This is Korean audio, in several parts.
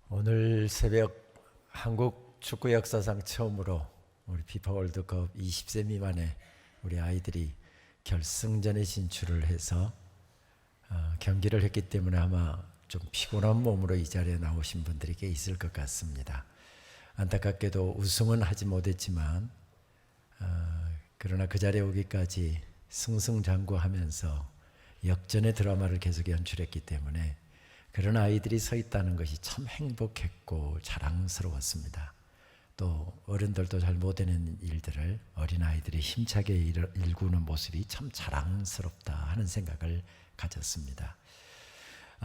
오늘 새벽 한국 축구 역사상 처음으로 우리 피파 월드컵 20세 미만의 우리 아이들이 결승전에 진출을 해서 경기를 했기 때문에 아마 좀 피곤한 몸으로 이 자리에 나오신 분들이 꽤 있을 것 같습니다. 안타깝게도 우승은 하지 못했지만 그러나 그 자리에 오기까지 승승장구하면서 역전의 드라마를 계속 연출했기 때문에 그런 아이들이 서 있다는 것이 참 행복했고 자랑스러웠습니다. 또 어른들도 잘 못하는 일들을 어린아이들이 힘차게 일구는 모습이 참 자랑스럽다 하는 생각을 가졌습니다.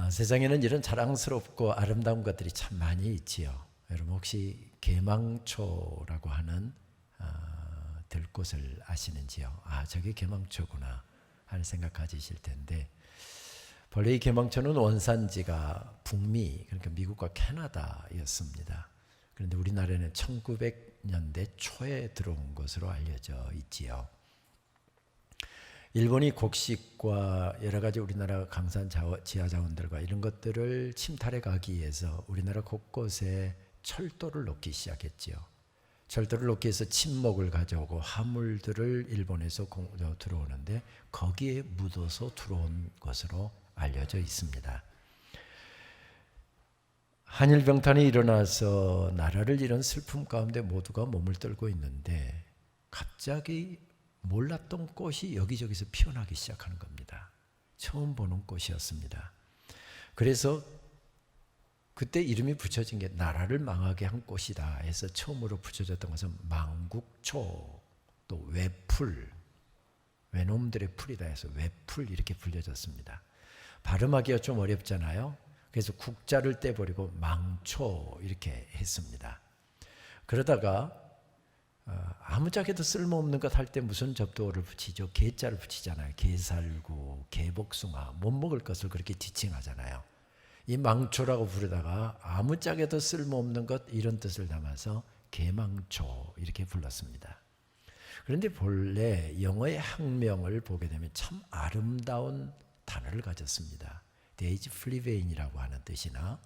세상에는 이런 자랑스럽고 아름다운 것들이 참 많이 있지요. 여러분 혹시 계망초라고 하는 들꽃을 아시는지요? 저게 계망초구나 하는 생각 가지실 텐데, 본래 이 계망초는 원산지가 북미, 그러니까 미국과 캐나다였습니다. 그런데 우리나라에는 1900년대 초에 들어온 것으로 알려져 있지요. 일본이 곡식과 여러 가지 우리나라 강산 지하자원들과 이런 것들을 침탈해 가기 위해서 우리나라 곳곳에 철도를 놓기 시작했지요. 철도를 놓기 위해서 침목을 가져오고 화물들을 일본에서 들어오는데 거기에 묻어서 들어온 것으로 알려져 있습니다. 한일병탄이 일어나서 나라를 잃은 슬픔 가운데 모두가 몸을 떨고 있는데 갑자기 몰랐던 꽃이 여기저기서 피어나기 시작하는 겁니다. 처음 보는 꽃이었습니다. 그래서 그때 이름이 붙여진 게 나라를 망하게 한 꽃이다 해서 처음으로 붙여졌던 것은 망국초, 또 외풀, 외놈들의 풀이다 해서 외풀 이렇게 불려졌습니다. 발음하기가 좀 어렵잖아요. 그래서 국자를 떼버리고 망초 이렇게 했습니다. 그러다가 아무짝에도 쓸모없는 것 할 때 무슨 접두어를 붙이죠? 개자를 붙이잖아요. 개살구, 개복숭아, 못 먹을 것을 그렇게 지칭하잖아요. 이 망초라고 부르다가 아무짝에도 쓸모없는 것 이런 뜻을 담아서 개망초 이렇게 불렀습니다. 그런데 본래 영어의 학명을 보게 되면 참 아름다운 단어를 가졌습니다. 데이지 플리베인이라고 하는 뜻이나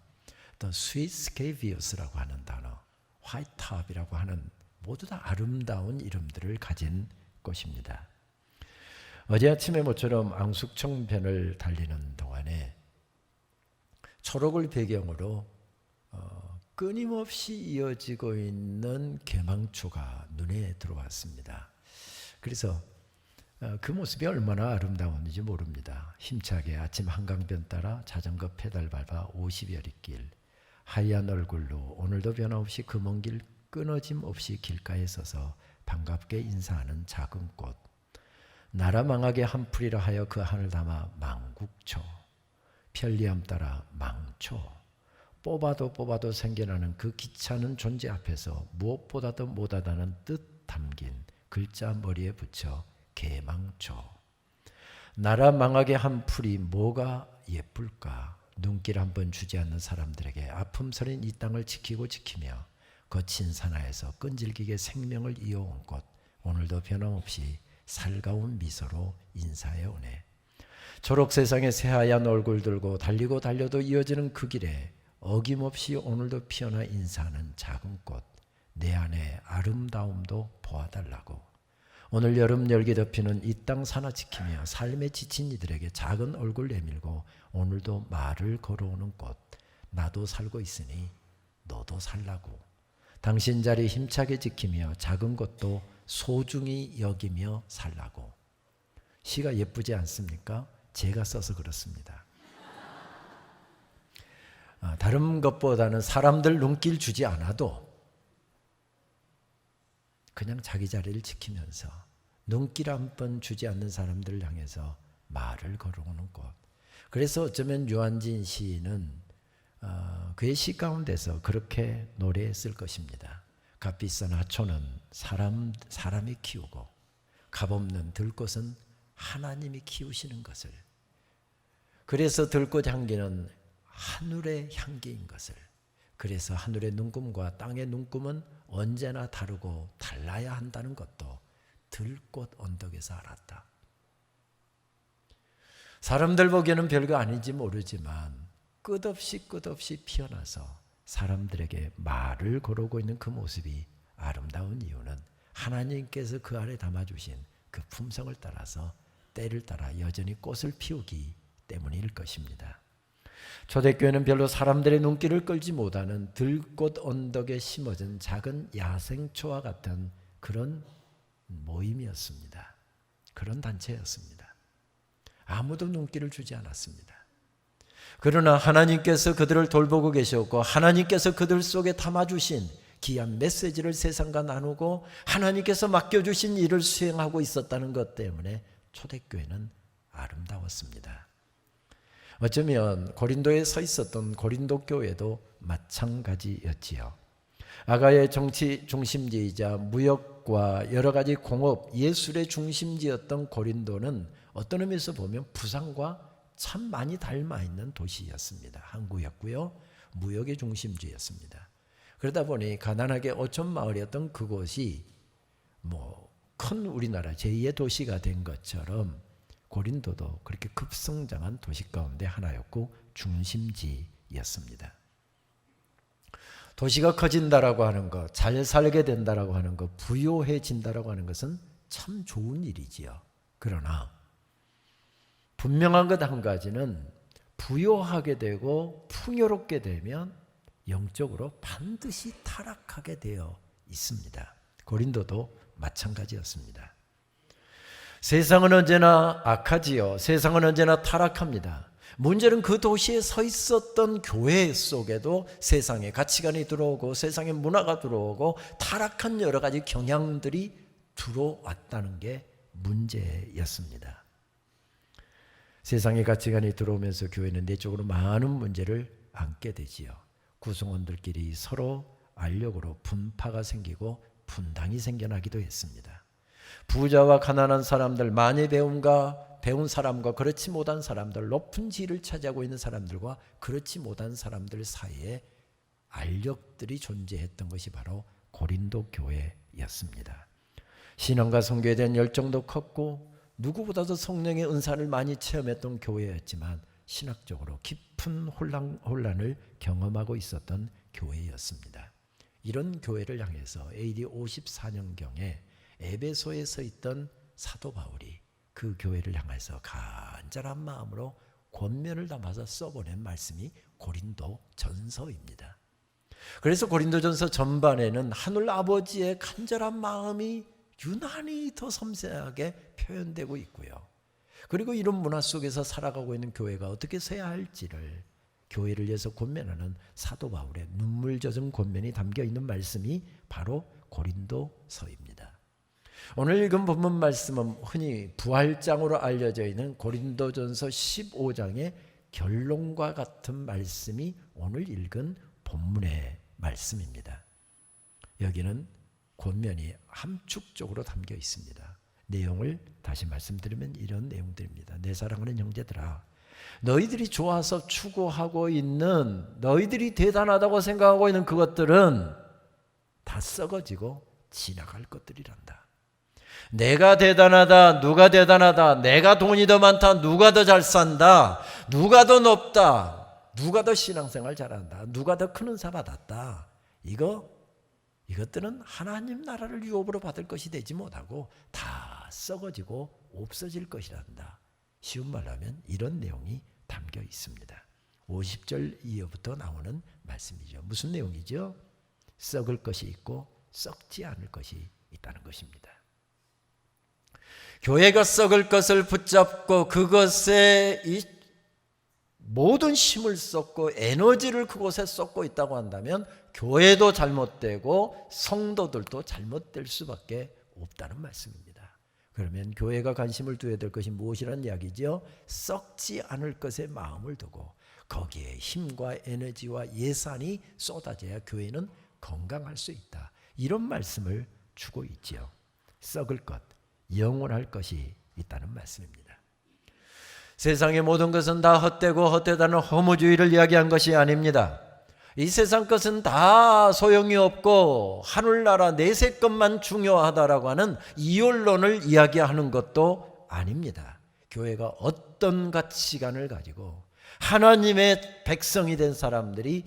또 스윗 스케비우스라고 하는 단어, 화이트탑이라고 하는 모두 다 아름다운 이름들을 가진 꽃입니다. 어제 아침에 모처럼 앙숙청변을 달리는 동안에 초록을 배경으로 끊임없이 이어지고 있는 계망초가 눈에 들어왔습니다. 그래서 그 모습이 얼마나 아름다웠는지 모릅니다. 힘차게 아침 한강변 따라 자전거 페달 밟아 50여리 길, 하얀 얼굴로 오늘도 변함없이 그 먼 길 끊어짐 없이 길가에 서서 반갑게 인사하는 작은 꽃, 나라 망하게 한 풀이라 하여 그 한을 담아 망국초, 편리함 따라 망초, 뽑아도 생겨나는 그 귀찮은 존재 앞에서 무엇보다도 못하다는 뜻 담긴 글자 머리에 붙여 계망초. 나라 망하게 한 풀이 뭐가 예쁠까? 눈길 한번 주지 않는 사람들에게 아픔 서린 이 땅을 지키며 거친 산하에서 끈질기게 생명을 이어온 꽃, 오늘도 변함없이 살가운 미소로 인사해 오네. 초록 세상에 새하얀 얼굴 들고 달리고 달려도 이어지는 그 길에 어김없이 오늘도 피어나 인사하는 작은 꽃, 내 안에 아름다움도 보아달라고. 오늘 여름 열기 덮이는 이 땅 사나 지키며 삶에 지친 이들에게 작은 얼굴 내밀고 오늘도 말을 걸어오는 꽃, 나도 살고 있으니 너도 살라고. 당신 자리 힘차게 지키며 작은 것도 소중히 여기며 살라고. 시가 예쁘지 않습니까? 제가 써서 그렇습니다. 다른 것보다는 사람들 눈길 주지 않아도 그냥 자기 자리를 지키면서 눈길 한 번 주지 않는 사람들을 향해서 말을 걸어오는 꽃. 그래서 어쩌면 유한진 시인은 그의 시 가운데서 그렇게 노래했을 것입니다. 값비싼 하초는 사람이 키우고 값없는 들꽃은 하나님이 키우시는 것을, 그래서 들꽃 향기는 하늘의 향기인 것을, 그래서 하늘의 눈금과 땅의 눈금은 언제나 다르고 달라야 한다는 것도 들꽃 언덕에서 알았다. 사람들 보기에는 별거 아닌지 모르지만 끝없이 피어나서 사람들에게 말을 걸어오고 있는 그 모습이 아름다운 이유는 하나님께서 그 안에 담아주신 그 품성을 따라서 때를 따라 여전히 꽃을 피우기 때문일 것입니다. 초대교회는 별로 사람들의 눈길을 끌지 못하는 들꽃 언덕에 심어진 작은 야생초와 같은 그런 모임이었습니다. 그런 단체였습니다. 아무도 눈길을 주지 않았습니다. 그러나 하나님께서 그들을 돌보고 계셨고 하나님께서 그들 속에 담아주신 귀한 메시지를 세상과 나누고 하나님께서 맡겨주신 일을 수행하고 있었다는 것 때문에 초대교회는 아름다웠습니다. 어쩌면 고린도에 서 있었던 고린도 교회도 마찬가지였지요. 아가의 정치 중심지이자 무역과 여러 가지 공업, 예술의 중심지였던 고린도는 어떤 의미에서 보면 부산과 참 많이 닮아 있는 도시였습니다. 항구였고요. 무역의 중심지였습니다. 그러다 보니 가난하게 어촌 마을이었던 그곳이 큰 우리나라 제2의 도시가 된 것처럼 고린도도 그렇게 급성장한 도시 가운데 하나였고 중심지였습니다. 도시가 커진다라고 하는 것, 잘 살게 된다라고 하는 것, 부유해진다라고 하는 것은 참 좋은 일이지요. 그러나 분명한 것 한 가지는 부유하게 되고 풍요롭게 되면 영적으로 반드시 타락하게 되어 있습니다. 고린도도 마찬가지였습니다. 세상은 언제나 악하지요. 세상은 언제나 타락합니다. 문제는 그 도시에 서 있었던 교회 속에도 세상의 가치관이 들어오고 세상의 문화가 들어오고 타락한 여러 가지 경향들이 들어왔다는 게 문제였습니다. 세상의 가치관이 들어오면서 교회는 내적으로 많은 문제를 안게 되지요. 구성원들끼리 서로 알력으로 분파가 생기고 분당이 생겨나기도 했습니다. 부자와 가난한 사람들, 많이 배운 사람과 그렇지 못한 사람들, 높은 지위를 차지하고 있는 사람들과 그렇지 못한 사람들 사이에 알력들이 존재했던 것이 바로 고린도 교회였습니다. 신앙과 선교에 대한 열정도 컸고 누구보다도 성령의 은사를 많이 체험했던 교회였지만 신학적으로 깊은 혼란을 경험하고 있었던 교회였습니다. 이런 교회를 향해서 AD 54년경에 에베소에 서 있던 사도 바울이 그 교회를 향해서 간절한 마음으로 권면을 담아서 써보낸 말씀이 고린도 전서입니다. 그래서 고린도 전서 전반에는 하늘 아버지의 간절한 마음이 유난히 더 섬세하게 표현되고 있고요. 그리고 이런 문화 속에서 살아가고 있는 교회가 어떻게 서야 할지를 교회를 위해서 권면하는 사도 바울의 눈물 젖은 권면이 담겨 있는 말씀이 바로 고린도서입니다. 오늘 읽은 본문 말씀은 흔히 부활장으로 알려져 있는 고린도전서 15장의 결론과 같은 말씀이 오늘 읽은 본문의 말씀입니다. 여기는 권면이 함축적으로 담겨 있습니다. 내용을 다시 말씀드리면 이런 내용들입니다. 내 사랑하는 형제들아, 너희들이 좋아서 추구하고 있는, 너희들이 대단하다고 생각하고 있는 그것들은 다 썩어지고 지나갈 것들이란다. 내가 대단하다, 누가 대단하다, 내가 돈이 더 많다, 누가 더 잘 산다, 누가 더 높다, 누가 더 신앙생활 잘한다, 누가 더 큰 은사 받았다, 이것들은 하나님 나라를 유업으로 받을 것이 되지 못하고 다 썩어지고 없어질 것이란다. 쉬운 말로 하면 이런 내용이 담겨 있습니다. 50절 이후부터 나오는 말씀이죠. 무슨 내용이죠? 썩을 것이 있고 썩지 않을 것이 있다는 것입니다. 교회가 썩을 것을 붙잡고 그것에 이 모든 힘을 쏟고 에너지를 그곳에 쏟고 있다고 한다면 교회도 잘못되고 성도들도 잘못될 수밖에 없다는 말씀입니다. 그러면 교회가 관심을 두어야 될 것이 무엇이라는 이야기죠? 썩지 않을 것에 마음을 두고 거기에 힘과 에너지와 예산이 쏟아져야 교회는 건강할 수 있다. 이런 말씀을 주고 있지요. 썩을 것, 영원할 것이 있다는 말씀입니다. 세상의 모든 것은 다 헛되고 헛되다는 허무주의를 이야기한 것이 아닙니다. 이 세상 것은 다 소용이 없고 하늘나라 내세 것만 중요하다라고 하는 이율론을 이야기하는 것도 아닙니다. 교회가 어떤 가치관을 가지고 하나님의 백성이 된 사람들이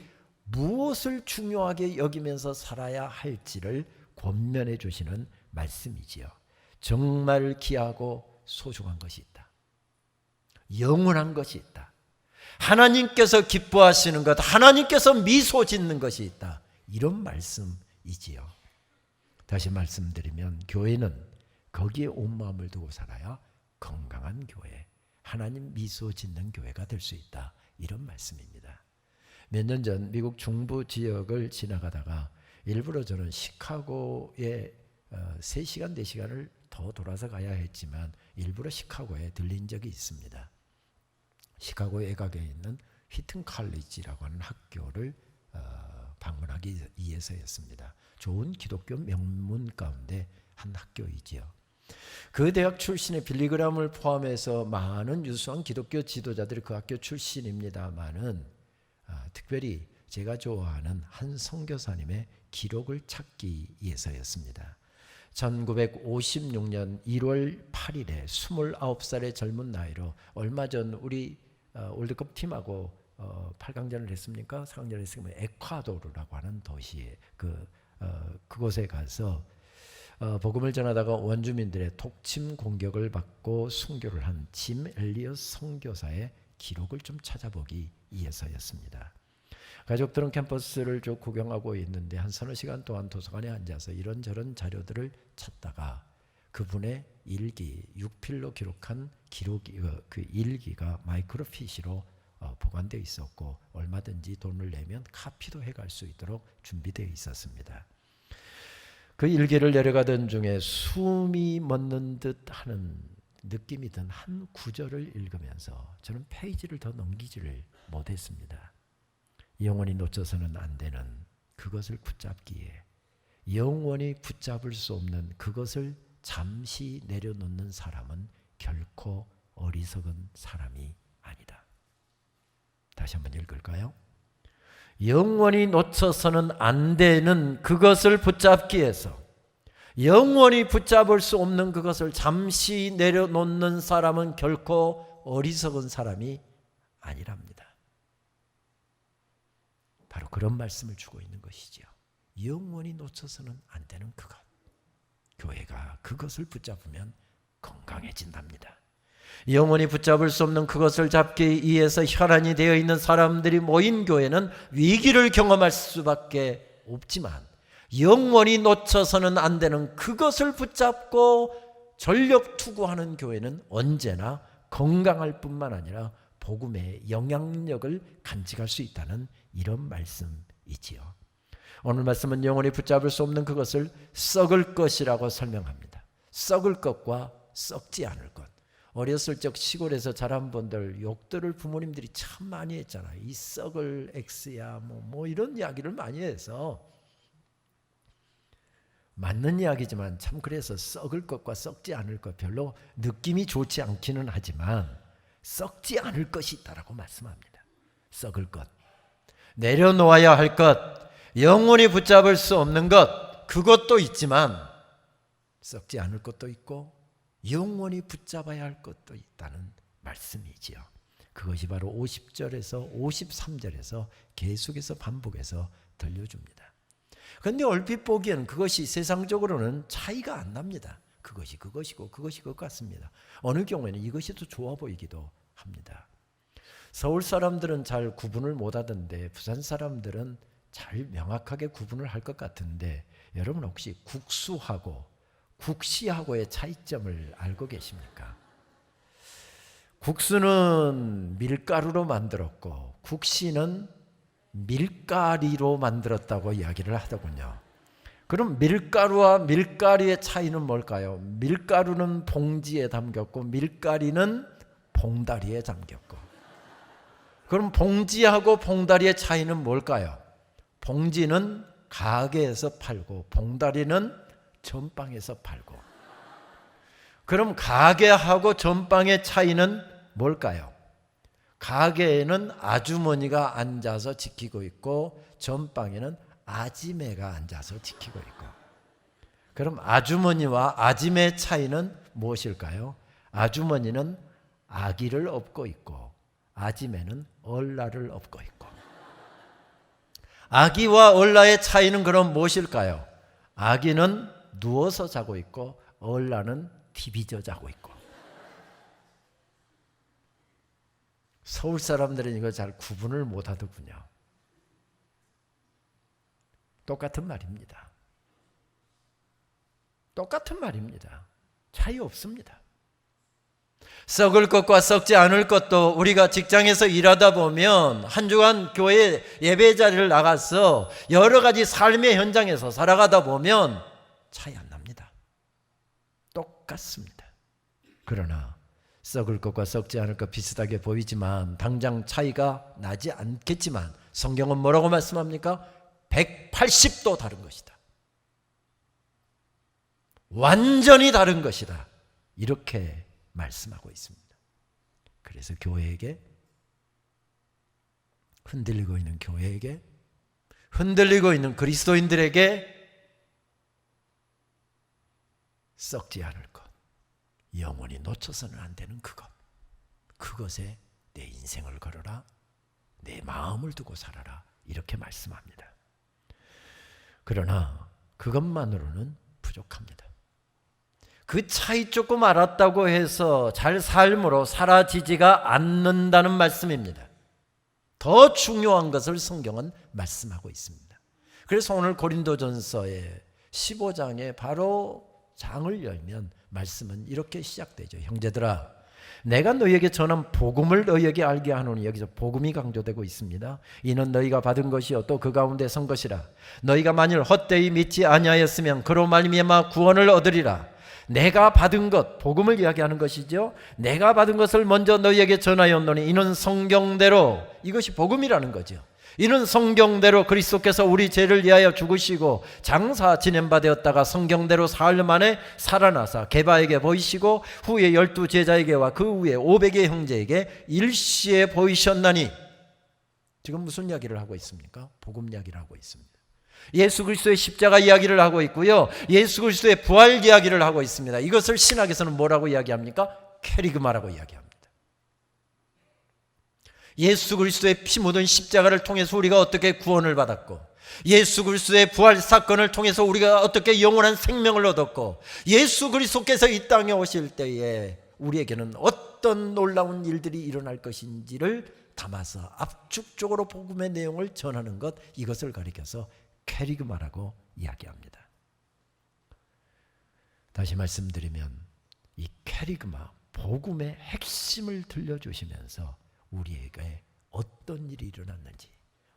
무엇을 중요하게 여기면서 살아야 할지를 권면해 주시는 말씀이지요. 정말 귀하고 소중한 것이 있다. 영원한 것이 있다. 하나님께서 기뻐하시는 것, 하나님께서 미소 짓는 것이 있다. 이런 말씀이지요. 다시 말씀드리면 교회는 거기에 온 마음을 두고 살아야 건강한 교회, 하나님 미소 짓는 교회가 될 수 있다. 이런 말씀입니다. 몇 년 전 미국 중부 지역을 지나가다가 일부러 저는 시카고에 3시간, 4시간을 더 돌아서 가야 했지만 일부러 시카고에 들린 적이 있습니다. 시카고 외곽에 있는 휘튼 칼리지라고 하는 학교를 방문하기 위해서였습니다. 좋은 기독교 명문 가운데 한 학교이지요. 그 대학 출신의 빌리그람을 포함해서 많은 유수한 기독교 지도자들이 그 학교 출신입니다만은 특별히 제가 좋아하는 한 선교사님의 기록을 찾기 위해서였습니다. 1956년 1월 8일에 29살의 젊은 나이로 얼마 전 우리 월드컵 팀하고 8강전을 했습니까? 4강전을 했으면 에콰도르라고 하는 도시에 그곳에 가서 복음을 전하다가 원주민들의 독침 공격을 받고 순교를 한 짐 엘리엇 선교사의 기록을 좀 찾아보기 위해서였습니다. 가족들은 캠퍼스를 쭉 구경하고 있는데 한 서너 시간 동안 도서관에 앉아서 이런저런 자료들을 찾다가 그분의 일기, 6필로 기록한 그 일기가 마이크로피시로 보관되어 있었고 얼마든지 돈을 내면 카피도 해갈 수 있도록 준비되어 있었습니다. 그 일기를 내려가던 중에 숨이 멎는 듯 하는 느낌이 든 한 구절을 읽으면서 저는 페이지를 더 넘기지를 못했습니다. 영원히 놓쳐서는 안 되는 그것을 붙잡기에 영원히 붙잡을 수 없는 그것을 잠시 내려놓는 사람은 결코 어리석은 사람이 아니다. 다시 한번 읽을까요? 영원히 놓쳐서는 안 되는 그것을 붙잡기 위해서 영원히 붙잡을 수 없는 그것을 잠시 내려놓는 사람은 결코 어리석은 사람이 아니랍니다. 바로 그런 말씀을 주고 있는 것이죠. 영원히 놓쳐서는 안 되는 그것. 교회가 그것을 붙잡으면 건강해진답니다. 영원히 붙잡을 수 없는 그것을 잡기 위해서 혈안이 되어 있는 사람들이 모인 교회는 위기를 경험할 수밖에 없지만 영원히 놓쳐서는 안 되는 그것을 붙잡고 전력 투구하는 교회는 언제나 건강할 뿐만 아니라 복음의 영향력을 간직할 수 있다는 이런 말씀이지요. 오늘 말씀은 영원히 붙잡을 수 없는 그것을 썩을 것이라고 설명합니다. 썩을 것과 썩지 않을 것. 어렸을 적 시골에서 자란 분들 욕들을 부모님들이 참 많이 했잖아요. 이 썩을 X야 뭐 이런 이야기를 많이 해서 맞는 이야기지만 참 그래서 썩을 것과 썩지 않을 것 별로 느낌이 좋지 않기는 하지만 썩지 않을 것이 있다라고 말씀합니다. 썩을 것, 내려놓아야 할 것, 영원히 붙잡을 수 없는 것, 그것도 있지만 썩지 않을 것도 있고 영원히 붙잡아야 할 것도 있다는 말씀이지요. 그것이 바로 50절에서 53절에서 계속해서 반복해서 들려줍니다. 그런데 얼핏 보기에는 그것이 세상적으로는 차이가 안 납니다. 그것이 그것이고 그것이 그것 같습니다. 어느 경우에는 이것이 더 좋아 보이기도 합니다. 서울 사람들은 잘 구분을 못하던데 부산 사람들은 잘 명확하게 구분을 할 것 같은데 여러분 혹시 국수하고 국시하고의 차이점을 알고 계십니까? 국수는 밀가루로 만들었고 국시는 밀가리로 만들었다고 이야기를 하더군요. 그럼 밀가루와 밀가리의 차이는 뭘까요? 밀가루는 봉지에 담겼고 밀가리는 봉다리에 담겼고. 그럼 봉지하고 봉다리의 차이는 뭘까요? 봉지는 가게에서 팔고 봉다리는 전방에서 팔고. 그럼 가게하고 전방의 차이는 뭘까요? 가게에는 아주머니가 앉아서 지키고 있고 전방에는 아지매가 앉아서 지키고 있고. 그럼 아주머니와 아지매의 차이는 무엇일까요? 아주머니는 아기를 업고 있고 아지매는 얼라를 업고 있고. 아기와 얼라의 차이는 그럼 무엇일까요? 아기는 누워서 자고 있고 얼라는 디비져 자고 있고. 서울 사람들은 이거 잘 구분을 못 하더군요. 똑같은 말입니다. 똑같은 말입니다. 차이 없습니다. 썩을 것과 썩지 않을 것도 우리가 직장에서 일하다 보면 한 주간 교회 예배 자리를 나가서 여러 가지 삶의 현장에서 살아가다 보면 차이 안 납니다. 똑같습니다. 그러나 썩을 것과 썩지 않을 것 비슷하게 보이지만 당장 차이가 나지 않겠지만 성경은 뭐라고 말씀합니까? 180도 다른 것이다. 완전히 다른 것이다. 이렇게 말씀하고 있습니다. 그래서 교회에게, 흔들리고 있는 교회에게, 흔들리고 있는 그리스도인들에게 썩지 않을 것, 영원히 놓쳐서는 안 되는 그것에 내 인생을 걸어라, 내 마음을 두고 살아라, 이렇게 말씀합니다. 그러나 그것만으로는 부족합니다. 그 차이 조금 알았다고 해서 잘 삶으로 사라지지가 않는다는 말씀입니다. 더 중요한 것을 성경은 말씀하고 있습니다. 그래서 오늘 고린도전서의 15장에 바로 장을 열면 말씀은 이렇게 시작되죠. 형제들아, 내가 너희에게 전한 복음을 너희에게 알게 하노니, 여기서 복음이 강조되고 있습니다. 이는 너희가 받은 것이요 또 그 가운데 선 것이라. 너희가 만일 헛되이 믿지 아니하였으면 그로 말미암아 구원을 얻으리라. 내가 받은 것, 복음을 이야기하는 것이죠. 내가 받은 것을 먼저 너희에게 전하였노니 이는 성경대로, 이것이 복음이라는 거죠. 이는 성경대로 그리스도께서 우리 죄를 위하여 죽으시고 장사 지낸 바 되었다가 성경대로 사흘 만에 살아나사 게바에게 보이시고 후에 12 제자에게와 그 후에 500의 형제에게 일시에 보이셨나니. 지금 무슨 이야기를 하고 있습니까? 복음 이야기를 하고 있습니다. 예수 그리스도의 십자가 이야기를 하고 있고요, 예수 그리스도의 부활 이야기를 하고 있습니다. 이것을 신학에서는 뭐라고 이야기합니까? 캐리그마라고 이야기합니다. 예수 그리스도의 피 묻은 십자가를 통해서 우리가 어떻게 구원을 받았고, 예수 그리스도의 부활 사건을 통해서 우리가 어떻게 영원한 생명을 얻었고, 예수 그리스도께서 이 땅에 오실 때에 우리에게는 어떤 놀라운 일들이 일어날 것인지를 담아서 압축적으로 복음의 내용을 전하는 것, 이것을 가리켜서 캐리그마라고 이야기합니다. 다시 말씀드리면 이 캐리그마, 복음의 핵심을 들려주시면서 우리에게 어떤 일이 일어났는지,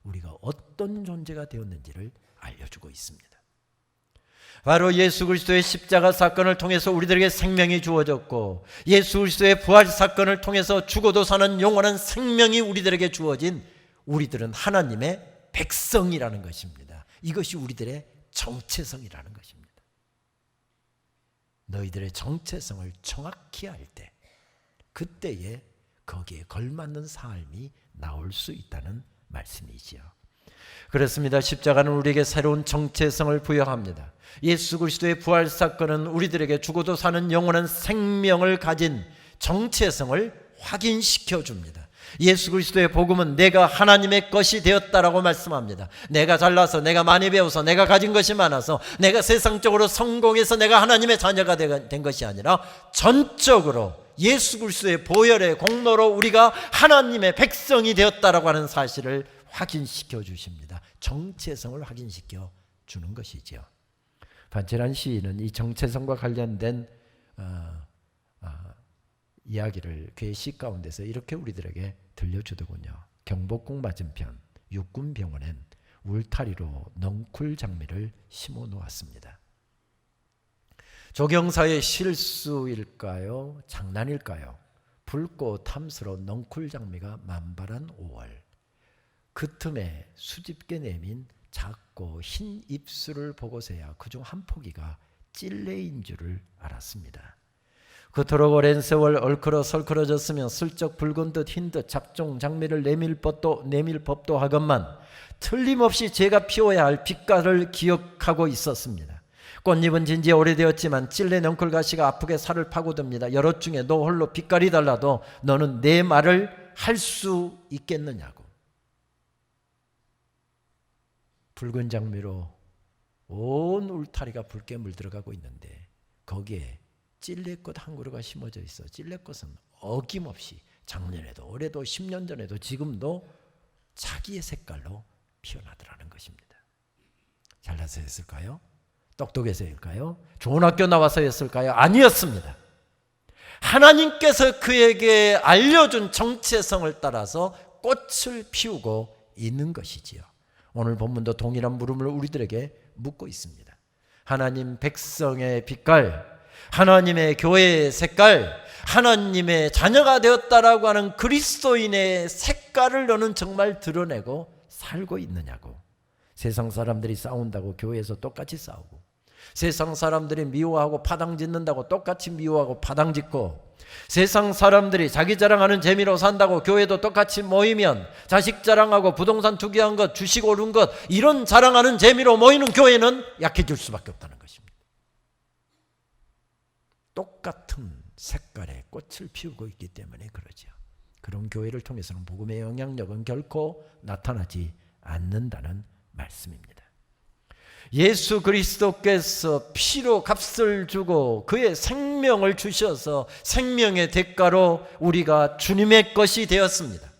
우리가 어떤 존재가 되었는지를 알려주고 있습니다. 바로 예수 그리스도의 십자가 사건을 통해서 우리들에게 생명이 주어졌고, 예수 그리스도의 부활 사건을 통해서 죽어도 사는 영원한 생명이 우리들에게 주어진, 우리들은 하나님의 백성이라는 것입니다. 이것이 우리들의 정체성이라는 것입니다. 너희들의 정체성을 정확히 알 때, 그때에 거기에 걸맞는 삶이 나올 수 있다는 말씀이지요. 그렇습니다. 십자가는 우리에게 새로운 정체성을 부여합니다. 예수 그리스도의 부활 사건은 우리들에게 죽어도 사는 영원한 생명을 가진 정체성을 확인시켜 줍니다. 예수 그리스도의 복음은 내가 하나님의 것이 되었다라고 말씀합니다. 내가 잘나서, 내가 많이 배워서, 내가 가진 것이 많아서, 내가 세상적으로 성공해서 내가 하나님의 자녀가 된 것이 아니라 전적으로 예수 그리스도의 보혈의 공로로 우리가 하나님의 백성이 되었다라고 하는 사실을 확인시켜 주십니다. 정체성을 확인시켜 주는 것이죠. 반철한 시인은 이 정체성과 관련된 이야기를 그의 시 가운데서 이렇게 우리들에게 들려주더군요. 경복궁 맞은편 육군병원엔 울타리로 넝쿨 장미를 심어 놓았습니다. 조경사의 실수일까요? 장난일까요? 붉고 탐스러운 넝쿨 장미가 만발한 5월, 그 틈에 수줍게 내민 작고 흰 입술을 보고서야 그중 한 포기가 찔레인 줄을 알았습니다. 그토록 오랜 세월 얼크러설크러졌으면 슬쩍 붉은 듯 흰 듯 잡종 장미를 내밀 법도 하건만 틀림없이 제가 피워야 할 빛깔을 기억하고 있었습니다. 꽃잎은 진지 오래되었지만 찔레 넝쿨 가시가 아프게 살을 파고듭니다. 여럿 중에 너 홀로 빛깔이 달라도 너는 내 말을 할 수 있겠느냐고. 붉은 장미로 온 울타리가 붉게 물들어가고 있는데 거기에 찔레꽃 한 그루가 심어져 있어. 찔레꽃은 어김없이 작년에도 올해도 10년 전에도 지금도 자기의 색깔로 피어나더라는 것입니다. 잘나서였을까요? 똑똑해서일까요? 좋은 학교 나와서였을까요? 아니었습니다. 하나님께서 그에게 알려준 정체성을 따라서 꽃을 피우고 있는 것이지요. 오늘 본문도 동일한 물음을 우리들에게 묻고 있습니다. 하나님 백성의 빛깔, 하나님의 교회의 색깔, 하나님의 자녀가 되었다라고 하는 그리스도인의 색깔을 너는 정말 드러내고 살고 있느냐고. 세상 사람들이 싸운다고 교회에서 똑같이 싸우고, 세상 사람들이 미워하고 파당 짓는다고 똑같이 미워하고 파당 짓고, 세상 사람들이 자기 자랑하는 재미로 산다고 교회도 똑같이 모이면 자식 자랑하고 부동산 투기한 것, 주식 오른 것, 이런 자랑하는 재미로 모이는 교회는 약해질 수밖에 없다는 것입니다. 똑같은 색깔의 꽃을 피우고 있기 때문에 그러죠. 그런 교회를 통해서는 복음의 영향력은 결코 나타나지 않는다는 말씀입니다. 예수 그리스도께서 피로 값을 주고 그의 생명을 주셔서 생명의 대가로 우리가 주님의 것이 되었습니다.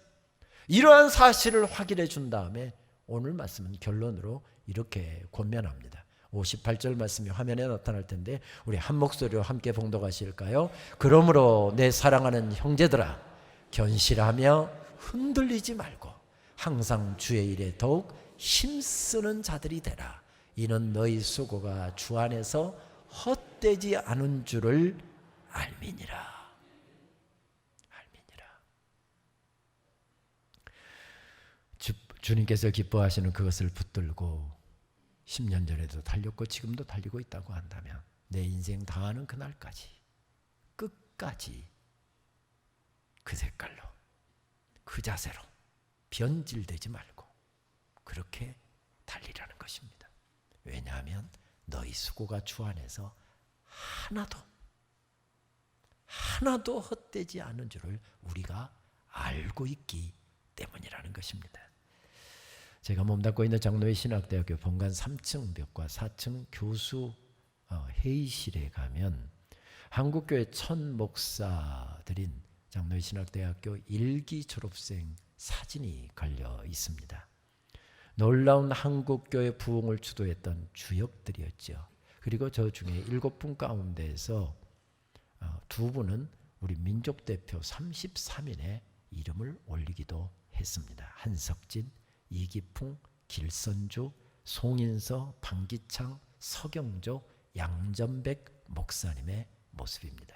이러한 사실을 확인해 준 다음에 오늘 말씀은 결론으로 이렇게 권면합니다. 58절 말씀이 화면에 나타날 텐데 우리 한 목소리로 함께 봉독하실까요? 그러므로 내 사랑하는 형제들아, 견실하며 흔들리지 말고 항상 주의 일에 더욱 힘쓰는 자들이 되라. 이는 너희 수고가 주 안에서 헛되지 않은 줄을 알미니라. 주님께서 기뻐하시는 그것을 붙들고 10년 전에도 달렸고 지금도 달리고 있다고 한다면 내 인생 다하는 그날까지 끝까지 그 색깔로, 그 자세로 변질되지 말고 그렇게 달리라는 것입니다. 왜냐하면 너희 수고가 주 안에서 하나도 헛되지 않은 줄을 우리가 알고 있기 때문이라는 것입니다. 제가 몸담고 있는 장로회 신학대학교 본관 3층 벽과 4층 교수 회의실에 가면 한국교회 첫 목사들인 장로회 신학대학교 1기 졸업생 사진이 걸려 있습니다. 놀라운 한국교회 부흥을 주도했던 주역들이었죠. 그리고 저 중에 7분 가운데에서 2분은 우리 민족대표 33인의 이름을 올리기도 했습니다. 한석진, 이기풍, 길선주, 송인서, 방기창, 서경조, 양전백 목사님의 모습입니다.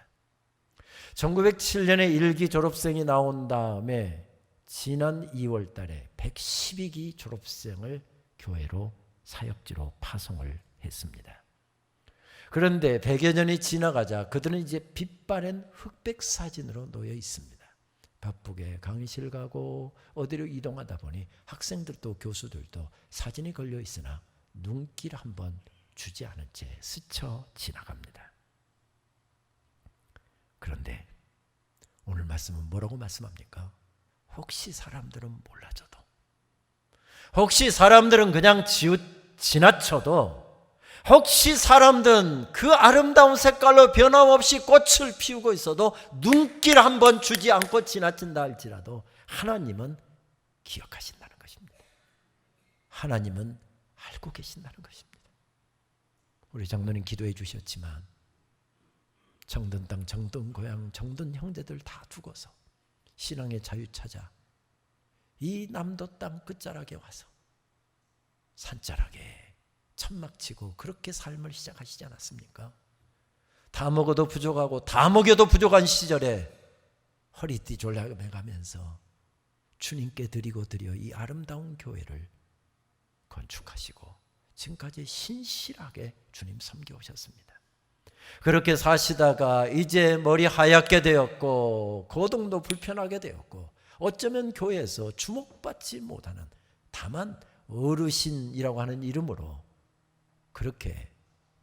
1907년에 1기 졸업생이 나온 다음에 지난 2월 달에 112기 졸업생을 교회로 사역지로 파송을 했습니다. 그런데 100여 년이 지나가자 그들은 이제 빛바랜 흑백 사진으로 놓여 있습니다. 바쁘게 강의실 가고 어디로 이동하다 보니 학생들도 교수들도 사진이 걸려 있으나 눈길 한번 주지 않은 채 스쳐 지나갑니다. 그런데 오늘 말씀은 뭐라고 말씀합니까? 혹시 사람들은 몰라줘도, 혹시 사람들은 그냥 지나쳐도, 혹시 사람들은 그 아름다운 색깔로 변함없이 꽃을 피우고 있어도 눈길 한번 주지 않고 지나친다 할지라도 하나님은 기억하신다는 것입니다. 하나님은 알고 계신다는 것입니다. 우리 장로님 기도해 주셨지만 정든 땅, 정든 고향, 정든 형제들 다 두고서 신앙의 자유 찾아 이 남도 땅 끝자락에 와서 산자락에 천막치고 그렇게 삶을 시작하시지 않았습니까? 다 먹어도 부족하고 다 먹여도 부족한 시절에 허리띠 졸라매가면서 주님께 드려 이 아름다운 교회를 건축하시고 지금까지 신실하게 주님 섬겨오셨습니다. 그렇게 사시다가 이제 머리 하얗게 되었고 고동도 불편하게 되었고 어쩌면 교회에서 주목받지 못하는, 다만 어르신이라고 하는 이름으로 그렇게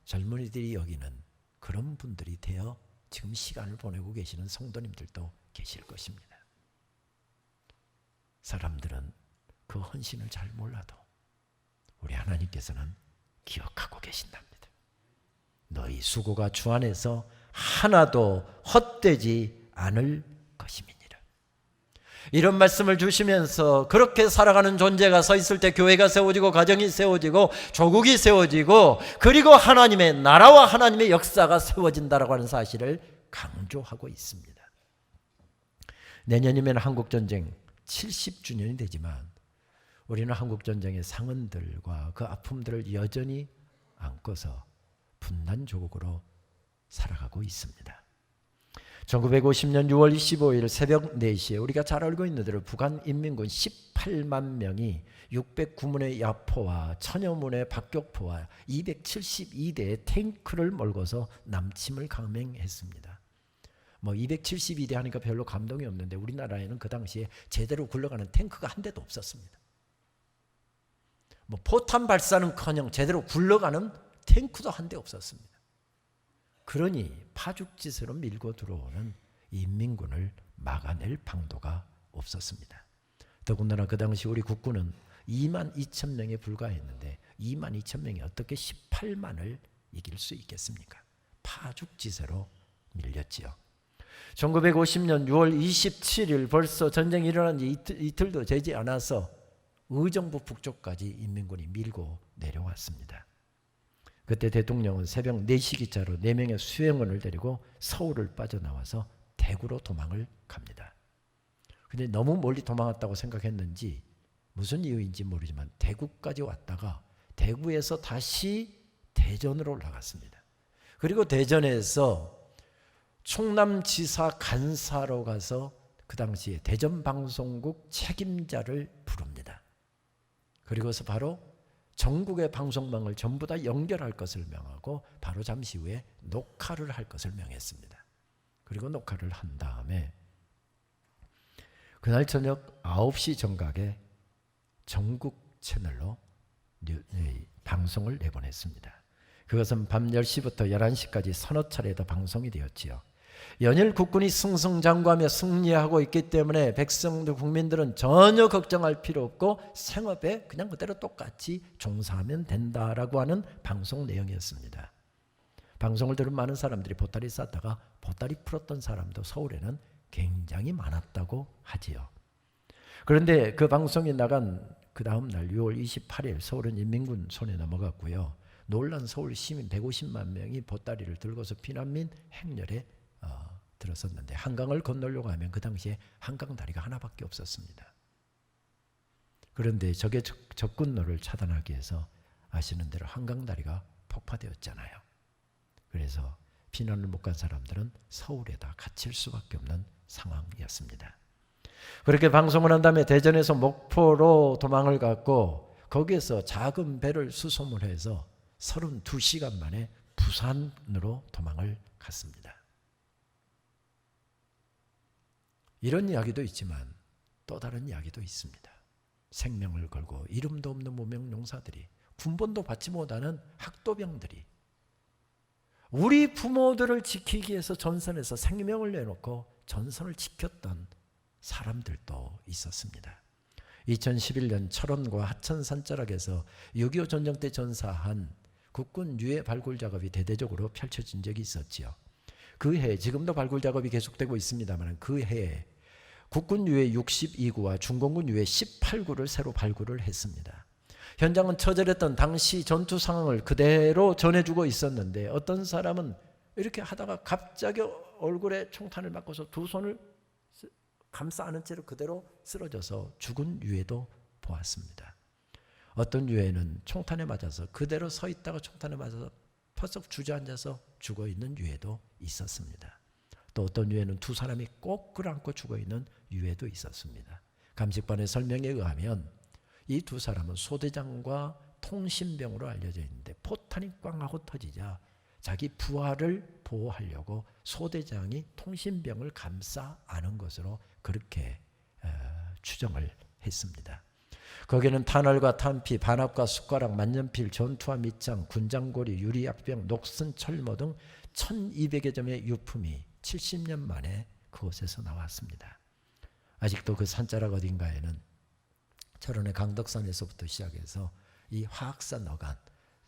젊은이들이 여기는 그런 분들이 되어 지금 시간을 보내고 계시는 성도님들도 계실 것입니다. 사람들은 그 헌신을 잘 몰라도 우리 하나님께서는 기억하고 계신답니다. 너희 수고가 주 안에서 하나도 헛되지 않을 것임이니라. 이런 말씀을 주시면서 그렇게 살아가는 존재가 서 있을 때 교회가 세워지고 가정이 세워지고 조국이 세워지고 그리고 하나님의 나라와 하나님의 역사가 세워진다라고 하는 사실을 강조하고 있습니다. 내년이면 한국전쟁 70주년이 되지만 우리는 한국전쟁의 상흔들과 그 아픔들을 여전히 안고서 분단조국으로 살아가고 있습니다. 1950년 6월 25일 새벽 4시에 우리가 잘 알고 있는 대로 북한 인민군 18만 명이 609문의 야포와 1000여 문의 박격포와 272대의 탱크를 몰고서 남침을 감행했습니다. 272대 하니까 별로 감동이 없는데 우리나라에는 그 당시에 제대로 굴러가는 탱크가 한 대도 없었습니다. 포탄 발사는커녕 제대로 굴러가는 탱크도 한 대 없었습니다. 그러니 파죽지세로 밀고 들어오는 인민군을 막아낼 방도가 없었습니다. 더군다나 그 당시 우리 국군은 2만 2천 명에 불과했는데 2만 2천 명이 어떻게 18만을 이길 수 있겠습니까? 파죽지세로 밀렸지요. 1950년 6월 27일 벌써 전쟁이 일어난 지 이틀도 되지 않아서 의정부 북쪽까지 인민군이 밀고 내려왔습니다. 그때 대통령은 새벽 4시 기차로 4명의 수행원을 데리고 서울을 빠져나와서 대구로 도망을 갑니다. 근데 너무 멀리 도망갔다고 생각했는지 무슨 이유인지 모르지만 대구까지 왔다가 대구에서 다시 대전으로 올라갔습니다. 그리고 대전에서 충남지사 간사로 가서 그 당시에 대전방송국 책임자를 부릅니다. 그리고서 바로 전국의 방송망을 전부 다 연결할 것을 명하고 바로 잠시 후에 녹화를 할 것을 명했습니다. 그리고 녹화를 한 다음에 그날 저녁 9시 정각에 전국 채널로 방송을 내보냈습니다. 그것은 밤 10시부터 11시까지 서너 차례도 방송이 되었지요. 연일 국군이 승승장구하며 승리하고 있기 때문에 백성들 국민들은 전혀 걱정할 필요 없고 생업에 그냥 그대로 똑같이 종사하면 된다라고 하는 방송 내용이었습니다. 방송을 들은 많은 사람들이 보따리 쌌다가 보따리 풀었던 사람도 서울에는 굉장히 많았다고 하지요. 그런데 그 방송이 나간 그 다음 날 6월 28일 서울은 인민군 손에 넘어갔고요. 놀란 서울 시민 150만 명이 보따리를 들고서 피난민 행렬에 들었었는데 한강을 건너려고 하면 그 당시에 한강 다리가 하나밖에 없었습니다. 그런데 적의 접근로를 차단하기 위해서 아시는 대로 한강 다리가 폭파되었잖아요. 그래서 피난을 못 간 사람들은 서울에다 갇힐 수밖에 없는 상황이었습니다. 그렇게 방송을 한 다음에 대전에서 목포로 도망을 갔고 거기에서 작은 배를 수송을 해서 32시간 만에 부산으로 도망을 갔습니다. 이런 이야기도 있지만 또 다른 이야기도 있습니다. 생명을 걸고 이름도 없는 무명용사들이 군번도 받지 못하는 학도병들이 우리 부모들을 지키기 위해서 전선에서 생명을 내놓고 전선을 지켰던 사람들도 있었습니다. 2011년 철원과 하천 산자락에서 6.25 전쟁 때 전사한 국군 유해 발굴 작업이 대대적으로 펼쳐진 적이 있었지요. 그 해, 지금도 발굴 작업이 계속되고 있습니다만 그 해에 국군 유해 62구와 중공군 유해 18구를 새로 발굴을 했습니다. 현장은 처절했던 당시 전투 상황을 그대로 전해주고 있었는데 어떤 사람은 이렇게 하다가 갑자기 얼굴에 총탄을 맞고서 두 손을 감싸 안은 채로 그대로 쓰러져서 죽은 유해도 보았습니다. 어떤 유해는 총탄에 맞아서 그대로 서 있다가 총탄에 맞아서 퍼석 주저앉아서 죽어 있는 유해도 있었습니다. 또 어떤 유해는 두 사람이 꼭 끌어안고 죽어 있는 유해도 있었습니다. 감식반의 설명에 의하면 이 두 사람은 소대장과 통신병으로 알려져 있는데 포탄이 꽝 하고 터지자 자기 부하를 보호하려고 소대장이 통신병을 감싸 안은 것으로 그렇게 추정을 했습니다. 거기는 탄알과 탄피, 반압과 숟가락, 만년필, 전투화 밑장, 군장고리, 유리약병, 녹슨, 철모 등 1200여 점의 유품이 70년 만에 그곳에서 나왔습니다. 아직도 그 산자락 어딘가에는 철원의 강덕산에서부터 시작해서 이 화학산 어간,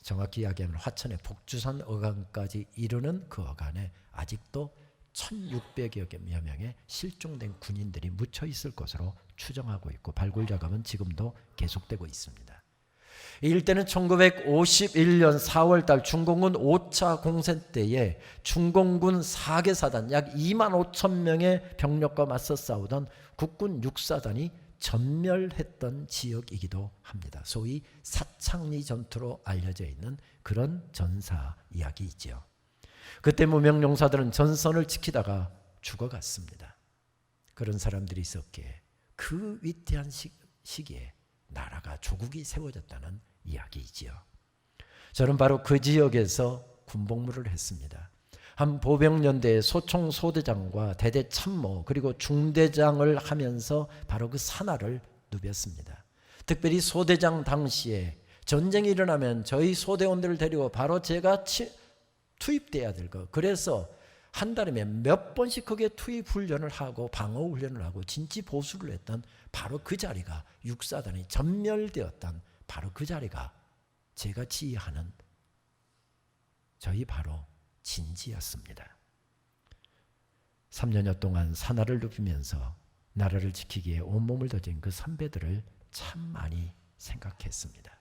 정확히 이야기하면 화천의 복주산 어간까지 이르는 그 어간에 아직도 1600여 명의 실종된 군인들이 묻혀 있을 것으로 추정하고 있고 발굴 작업은 지금도 계속되고 있습니다. 이 일대는 1951년 4월 달 중공군 5차 공세 때에 중공군 4개 사단 약 2만 5천 명의 병력과 맞서 싸우던 국군 6사단이 전멸했던 지역이기도 합니다. 소위 사창리 전투로 알려져 있는 그런 전사 이야기이지요. 그때 무명용사들은 전선을 지키다가 죽어갔습니다. 그런 사람들이 있었기에 그 위대한 시기에 나라가 조국이 세워졌다는 이야기이지요. 저는 바로 그 지역에서 군복무를 했습니다. 한 보병연대의 소총 소대장과 대대 참모 그리고 중대장을 하면서 바로 그 산하를 누볐습니다. 특별히 소대장 당시에 전쟁이 일어나면 저희 소대원들을 데리고 바로 제가 투입돼야 될 거. 그래서 한 달에 몇 번씩 거기에 투입 훈련을 하고 방어 훈련을 하고 진지 보수를 했던 바로 그 자리가 6사단이 전멸되었던 바로 그 자리가 제가 지휘하는 저희 바로 진지였습니다. 3년여 동안 산하를 눕히면서 나라를 지키기에 온몸을 다진 그 선배들을 참 많이 생각했습니다.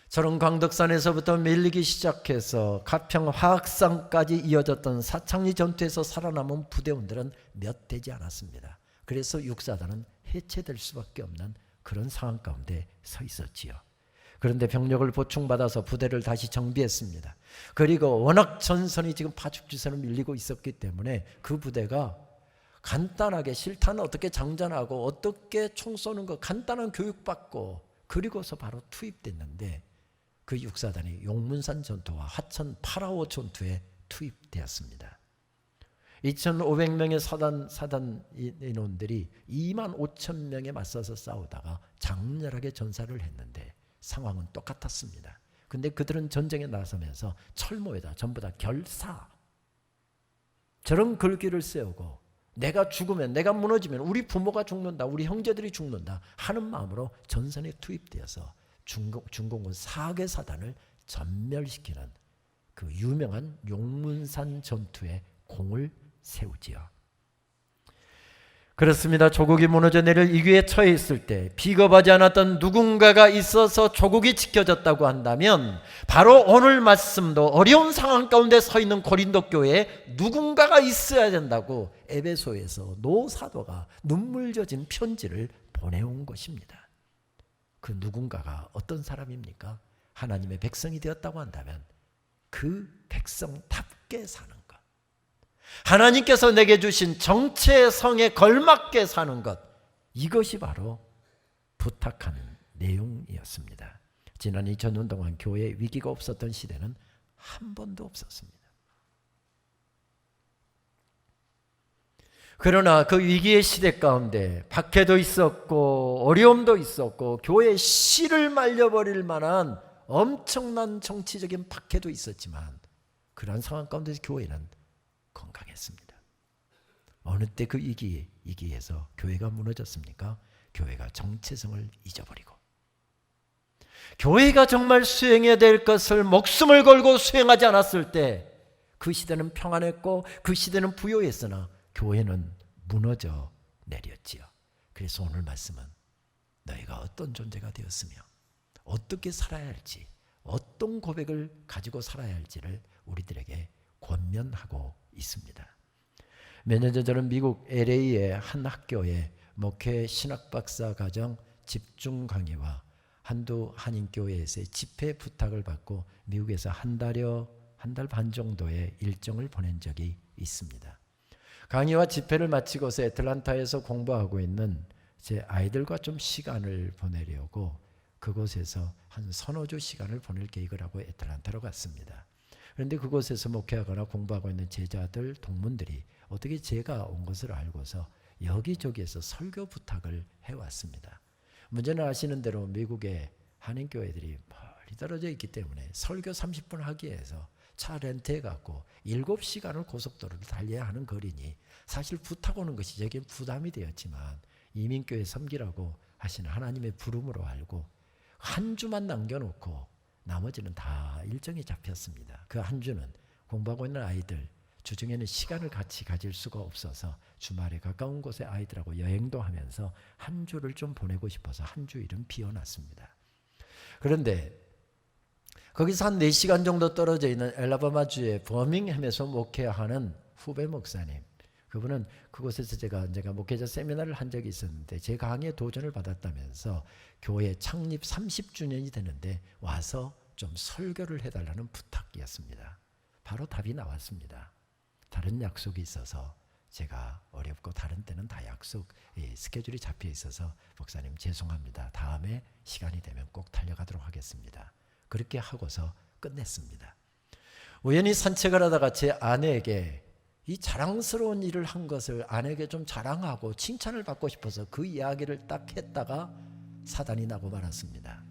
저런 광덕산에서부터 밀리기 시작해서 가평 화학산까지 이어졌던 사창리 전투에서 살아남은 부대원들은 몇 되지 않았습니다. 그래서 6사단은 해체될 수밖에 없는 그런 상황 가운데 서 있었지요. 그런데 병력을 보충받아서 부대를 다시 정비했습니다. 그리고 워낙 전선이 지금 파죽지세로 밀리고 있었기 때문에 그 부대가 간단하게 실탄 어떻게 장전하고 어떻게 총 쏘는 거 간단한 교육받고 그리고서 바로 투입됐는데 그 6사단이 용문산 전투와 화천 파라오 전투에 투입되었습니다. 2,500명의 사단 인원들이 2만 5천 명에 맞서서 싸우다가 장렬하게 전사를 했는데 상황은 똑같았습니다. 근데 그들은 전쟁에 나서면서 철모에다 전부 다 결사, 저런 글귀를 세우고 내가 죽으면, 내가 무너지면 우리 부모가 죽는다, 우리 형제들이 죽는다 하는 마음으로 전선에 투입되어서 중공군 4개 사단을 전멸시키는 그 유명한 용문산 전투의 공을 세우지요. 그렇습니다. 조국이 무너져 내릴 위기에 처해 있을 때 비겁하지 않았던 누군가가 있어서 조국이 지켜졌다고 한다면 바로 오늘 말씀도 어려운 상황 가운데 서 있는 고린도 교회에 누군가가 있어야 된다고 에베소에서 노 사도가 눈물 젖은 편지를 보내온 것입니다. 그 누군가가 어떤 사람입니까? 하나님의 백성이 되었다고 한다면 그 백성답게 사는 것, 하나님께서 내게 주신 정체의 성에 걸맞게 사는 것, 이것이 바로 부탁하는 내용이었습니다. 지난 2000년 동안 교회에 위기가 없었던 시대는 한 번도 없었습니다. 그러나 그 위기의 시대 가운데 박해도 있었고 어려움도 있었고 교회의 씨를 말려버릴 만한 엄청난 정치적인 박해도 있었지만 그러한 상황 가운데 교회는 건강했습니다. 어느 때 그 위기에서 교회가 무너졌습니까? 교회가 정체성을 잊어버리고 교회가 정말 수행해야 될 것을 목숨을 걸고 수행하지 않았을 때 그 시대는 평안했고 그 시대는 부요했으나 교회는 무너져 내렸지요. 그래서 오늘 말씀은 너희가 어떤 존재가 되었으며 어떻게 살아야 할지, 어떤 고백을 가지고 살아야 할지를 우리들에게 권면하고 있습니다. 몇 년 전 저는 미국 LA의 한 학교에 목회 신학박사 과정 집중 강의와 한두 한인교회에서의 집회 부탁을 받고 미국에서 한 달 반 정도의 일정을 보낸 적이 있습니다. 강의와 집회를 마치고서 애틀란타에서 공부하고 있는 제 아이들과 좀 시간을 보내려고 그곳에서 한 서너 주 시간을 보낼 계획을 하고 애틀란타로 갔습니다. 그런데 그곳에서 목회하거나 공부하고 있는 제자들, 동문들이 어떻게 제가 온 것을 알고서 여기저기에서 설교 부탁을 해왔습니다. 문제는 아시는 대로 미국의 한인교회들이 멀리 떨어져 있기 때문에 설교 30분 하기 위해서 차 렌트해갖고 7시간을 고속도로를 달려야 하는 거리니 사실 부탁 오는 것이 제게 부담이 되었지만 이민교회 섬기라고 하시는 하나님의 부름으로 알고 한 주만 남겨놓고 나머지는 다 일정이 잡혔습니다. 그 한 주는 공부하고 있는 아이들 주중에는 시간을 같이 가질 수가 없어서 주말에 가까운 곳에 아이들하고 여행도 하면서 한 주를 좀 보내고 싶어서 한 주일은 비워놨습니다. 그런데 거기서 한 4시간 정도 떨어져 있는 엘라바마주의 버밍햄에서 목회하는 후배 목사님, 그분은 그곳에서 제가 목회자 세미나를 한 적이 있었는데 제 강의에 도전을 받았다면서 교회 창립 30주년이 되는데 와서 좀 설교를 해달라는 부탁이었습니다. 바로 답이 나왔습니다. 다른 약속이 있어서 제가 어렵고 다른 때는 다 약속 스케줄이 잡혀 있어서 목사님 죄송합니다. 다음에 시간이 되면 꼭 달려가도록 하겠습니다. 그렇게 하고서 끝냈습니다. 우연히 산책을 하다가 제 아내에게 이 자랑스러운 일을 한 것을 아내에게 좀 자랑하고 칭찬을 받고 싶어서 그 이야기를 딱 했다가 사단이 나고 말았습니다.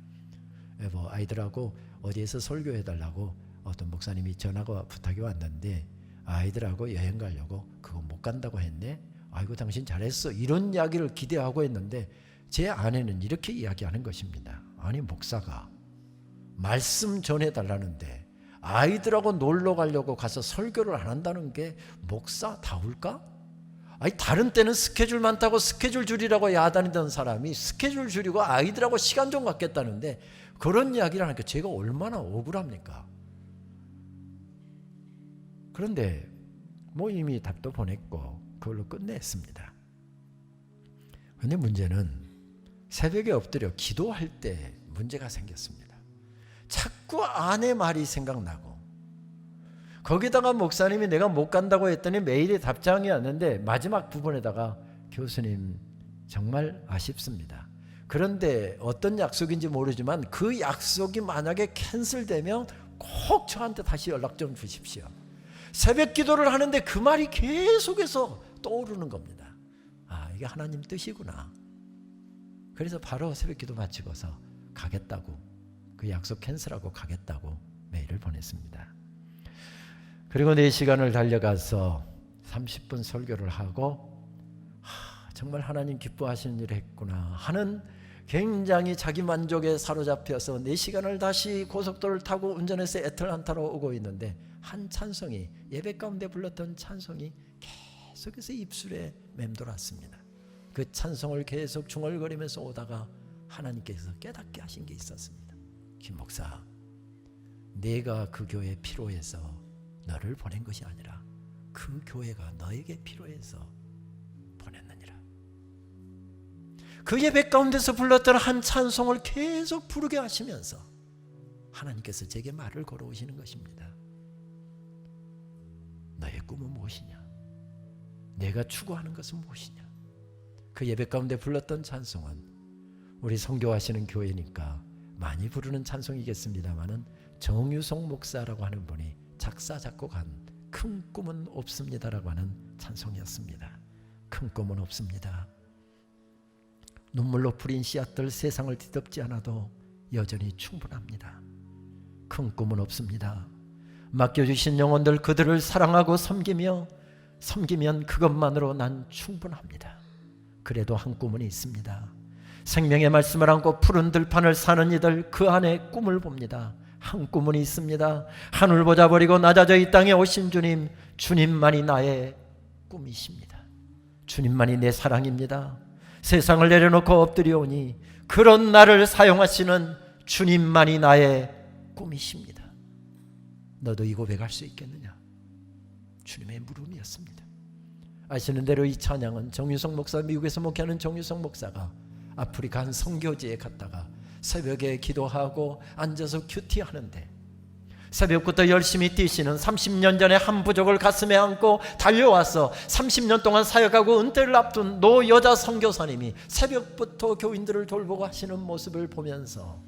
여보, 아이들하고 어디에서 설교해달라고 어떤 목사님이 전화가 부탁이 왔는데 아이들하고 여행 가려고 그거 못 간다고 했네. 아이고 당신 잘했어. 이런 이야기를 기대하고 했는데 제 아내는 이렇게 이야기하는 것입니다. 아니 목사가 말씀 전해달라는데 아이들하고 놀러 가려고 가서 설교를 안 한다는 게 목사다울까? 아니 다른 때는 스케줄 많다고 스케줄 줄이라고 야단이던 사람이 스케줄 줄이고 아이들하고 시간 좀 갖겠다는데 그런 이야기를 하니까 제가 얼마나 억울합니까? 그런데 뭐 이미 답도 보냈고 그걸로 끝냈습니다. 그런데 문제는 새벽에 엎드려 기도할 때 문제가 생겼습니다. 자꾸 아내 말이 생각나고 거기다가 목사님이 내가 못 간다고 했더니 메일에 답장이 왔는데 마지막 부분에다가 교수님 정말 아쉽습니다. 그런데 어떤 약속인지 모르지만 그 약속이 만약에 캔슬되면 꼭 저한테 다시 연락 좀 주십시오. 새벽 기도를 하는데 그 말이 계속해서 떠오르는 겁니다. 아, 이게 하나님 뜻이구나. 그래서 바로 새벽 기도 마치고서 가겠다고 그 약속 캔슬하고 가겠다고 메일을 보냈습니다. 그리고 4시간을 달려가서 30분 설교를 하고 정말 하나님 기뻐하시는 일을 했구나 하는 굉장히 자기 만족에 사로잡혀서 4시간을 다시 고속도로를 타고 운전해서 애틀란타로 오고 있는데 한 찬송이 예배 가운데 불렀던 찬송이 계속해서 입술에 맴돌았습니다. 그 찬송을 계속 중얼거리면서 오다가 하나님께서 깨닫게 하신 게 있었습니다. 김 목사, 내가 그 교회에 필요해서 너를 보낸 것이 아니라 그 교회가 너에게 필요해서 보냈느니라. 그 예배 가운데서 불렀던 한 찬송을 계속 부르게 하시면서 하나님께서 제게 말을 걸어오시는 것입니다. 너의 꿈은 무엇이냐? 내가 추구하는 것은 무엇이냐? 그 예배 가운데 불렀던 찬송은 우리 선교하시는 교회니까 많이 부르는 찬송이겠습니다마는 정유성 목사라고 하는 분이 작사 작곡한 큰 꿈은 없습니다라고 하는 찬송이었습니다. 큰 꿈은 없습니다. 눈물로 뿌린 씨앗들 세상을 뒤덮지 않아도 여전히 충분합니다. 큰 꿈은 없습니다. 맡겨주신 영혼들 그들을 사랑하고 섬기면 그것만으로 난 충분합니다. 그래도 한 꿈은 있습니다. 생명의 말씀을 안고 푸른 들판을 사는 이들 그 안에 꿈을 봅니다. 한 꿈은 있습니다. 하늘 보자 버리고 낮아져 이 땅에 오신 주님, 주님만이 나의 꿈이십니다. 주님만이 내 사랑입니다. 세상을 내려놓고 엎드려오니 그런 나를 사용하시는 주님만이 나의 꿈이십니다. 너도 이 고백할 수 있겠느냐? 주님의 물음이었습니다. 아시는 대로 이 찬양은 정유성 목사, 미국에서 목회하는 정유성 목사가 아프리카 한 선교지에 갔다가 새벽에 기도하고 앉아서 큐티하는데 새벽부터 열심히 뛰시는 30년 전에 한 부족을 가슴에 안고 달려와서 30년 동안 사역하고 은퇴를 앞둔 노 여자 선교사님이 새벽부터 교인들을 돌보고 하시는 모습을 보면서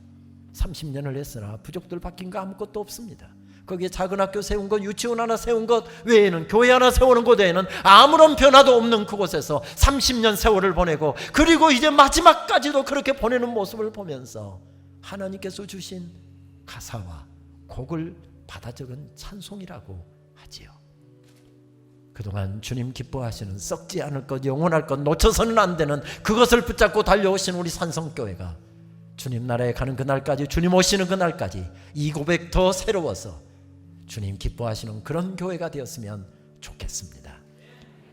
30년을 했으나 부족들 바뀐 거 아무것도 없습니다. 거기에 작은 학교 세운 것, 유치원 하나 세운 것 외에는, 교회 하나 세우는 것 외에는 아무런 변화도 없는 그곳에서 30년 세월을 보내고, 그리고 이제 마지막까지도 그렇게 보내는 모습을 보면서 하나님께서 주신 가사와 곡을 받아 적은 찬송이라고 하지요. 그동안 주님 기뻐하시는 썩지 않을 것, 영원할 것, 놓쳐서는 안 되는 그것을 붙잡고 달려오신 우리 산성교회가 주님 나라에 가는 그날까지, 주님 오시는 그날까지 이 고백 더 새로워서 주님 기뻐하시는 그런 교회가 되었으면 좋겠습니다.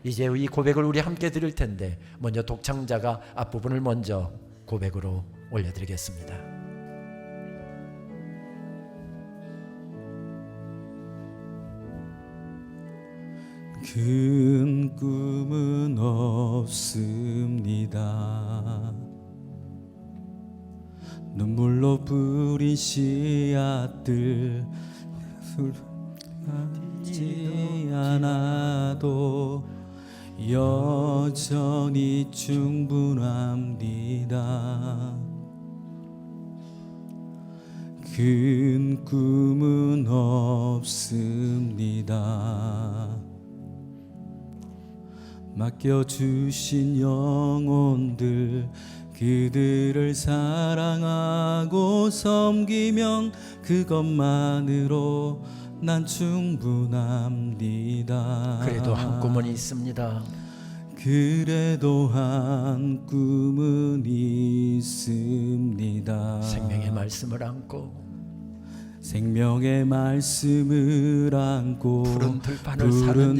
이제 이 고백을 우리 함께 드릴 텐데 먼저 독창자가 앞부분을 먼저 고백으로 올려드리겠습니다. 큰 꿈은 없습니다. 눈물로 뿌린 씨앗들 하지 않아도 여전히 충분합니다. 큰 꿈은 없습니다. 맡겨주신 영혼들 그들을 사랑하고 섬기면 그것만으로 난 충분합니다. 그래도 한 꿈은 있습니다. 그래도 한 꿈은 있습니다. 생명의 말씀을 안고 생명의 말씀을 안고 푸른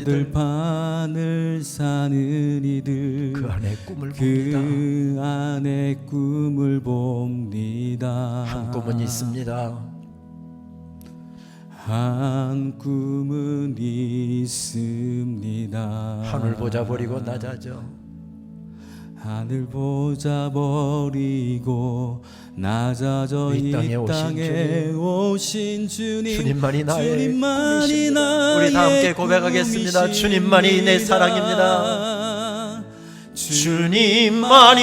들판을 사는 이들 그 안에 꿈을 봅니다. 그 안에 꿈을 봅니다. 한 꿈은 있습니다. 한 꿈은 있습니다. 하늘 보자 버리고 낮아져 하늘 보자 버리고 낮아져 이 땅에 오신 주님, 주님만이 나의 주님만이 꿈이십니다. 우리 다 함께 고백하겠습니다. 꿈이십니다. 주님만이 내 사랑입니다. 주님만이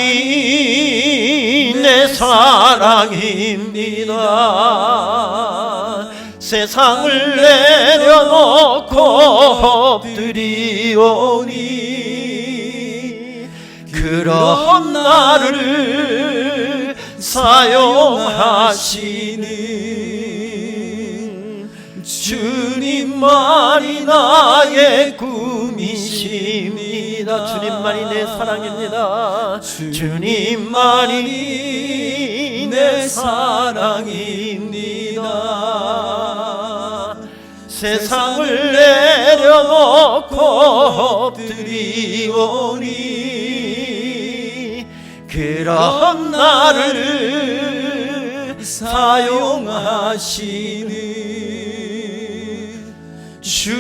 내 사랑입니다. 세상을 내려놓고 엎드리오니 그런 나를 사용하시는 주님만이 나의 꿈이십니다. 주님만이 내 사랑입니다. 주님만이 내 사랑입니다. 세상을 내려놓고 엎드리오니 그런 나를 사용하시는 주